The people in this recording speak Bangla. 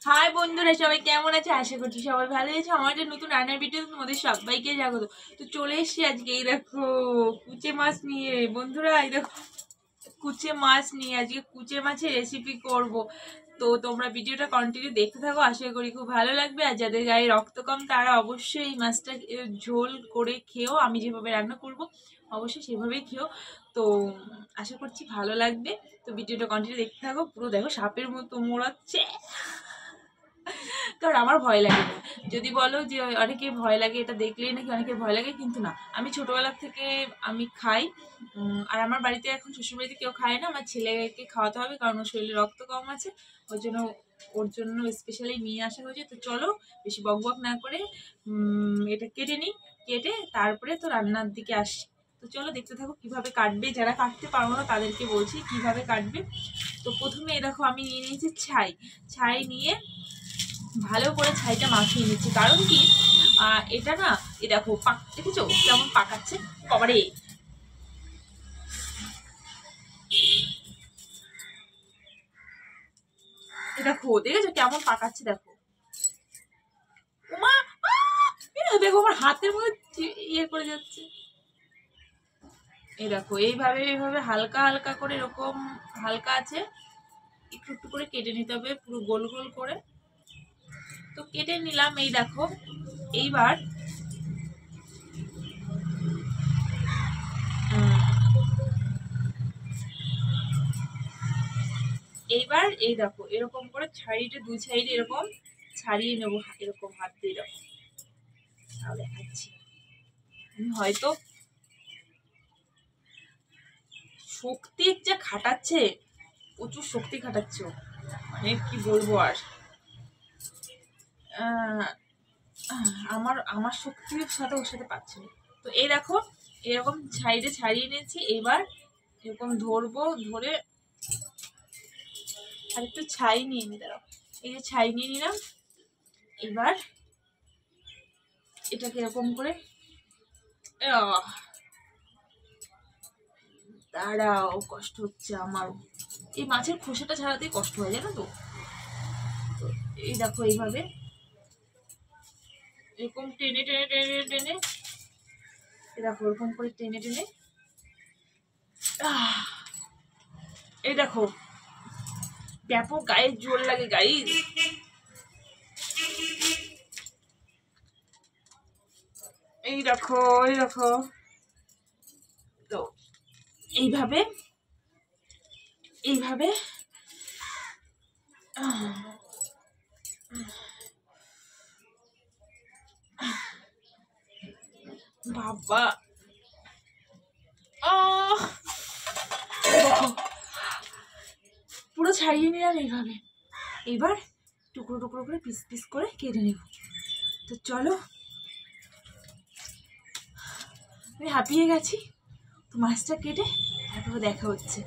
হাই বন্ধুরা, সবাই কেমন আছে? আশা করছি সবাই ভালো আছে। আমাদের নতুন রান্নার ভিডিও তোমাদের সবাইকে স্বাগত। তো চলে এসেছি আজকে, এই দেখো কুচে মাছ নিয়ে। বন্ধুরা এই দেখো কুচে মাছ নিয়ে আজকে কুচে মাছের রেসিপি করব। তো তোমরা ভিডিওটা কন্টিনিউ দেখতে থাকো, আশা করি খুব ভালো লাগবে। আর যাদের গায়ে রক্ত কম তারা অবশ্যই এই মাছটা ঝোল করে খেও, আমি যেভাবে রান্না করব অবশ্যই সেভাবেই খেও। তো আশা করছি ভালো লাগবে। তো ভিডিওটা কন্টিনিউ দেখতে থাকো, পুরো দেখো সাপের মতো মোড়াচ্ছে। কারণ আমার ভয় লাগে না। যদি বলো যে অনেকে ভয় লাগে, এটা দেখলেই নাকি অনেকের ভয় লাগে, কিন্তু না, আমি ছোটবেলা থেকে আমি খাই। আর আমার বাড়িতে এখন শ্বশুরবাড়িতে কেউ খায় না, আমার ছেলেকে খাওয়াতে হবে, কারণ ওর শরীরে রক্ত কম আছে। ওর জন্য স্পেশালি নিয়ে আসা হয়েছে। তো চলো বেশি বক বক না করে এটা কেটে নিই। কেটে তারপরে তো রান্নার দিকে আসি। তো চলো দেখতে থাকো কিভাবে কাটবে। যারা কাটতে পারবো না তাদেরকে বলছি কিভাবে কাটবে। তো প্রথমে দেখো আমি নিয়ে নিয়েছি ছাই। ছাই নিয়ে ভালো করে ছাইটা মাখিয়ে নিচ্ছি, কারণ কি এটা না, এ দেখো দেখেছো কেমন পাকাচ্ছে। কবারে দেখো, দেখেছো কেমন পাকাচ্ছে, দেখো। উমা, দেখো আমার হাতের মধ্যে ইয়ে করে যাচ্ছে। এই দেখো এইভাবে এইভাবে হালকা হালকা করে, এরকম হালকা আছে, একটু একটু করে কেটে নিতে হবে, পুরো গোল গোল করে। তো কেটে নিলাম, এই দেখো। এইবার এই দেখো এরকম করে ছাড়িয়ে, দুই সাইডে এরকম ছাড়িয়ে নেবো, এরকম হাত দিয়ে। এরকম দেখাচ্ছি আমি, হয়তো শক্তি যা খাটাচ্ছে, প্রচুর শক্তি খাটাচ্ছে ও, মানে কি বলবো আর। আমার আমার শক্তির সাথে ওর সাথে পাচ্ছে না। তো এই দেখো এরকম সাইডে ছাড়িয়ে নিয়েছি। এবার এরকম ধরবো, ধরে আর একটু ছাই নিয়ে নি, দাঁড়াও। এই যে ছাই নিয়ে নিলাম। এবার এটাকে এরকম করে দাঁড়াও, কষ্ট হচ্ছে আমার। এই মাছের খোসাটা ছাড়াতেই কষ্ট হয়, জানো তো। এই দেখো এইভাবে এরকম টেনে টেনে টেনে টেনে, দেখো এরকম করে টেনে টেনে, এই দেখো ব্যাপক গায়ে জোর লাগে গাইস। এই দেখো, এই দেখো। তো এইভাবে এইভাবে বাবা, পুরো ছাড়িয়ে নিলাম এইভাবে। এবার টুকরো টুকরো করে পিস পিস করে কেটে নেব। তো চলো, আমি হাঁপিয়ে গেছি। তো মাছটা কেটে তারপরে দেখা হচ্ছে।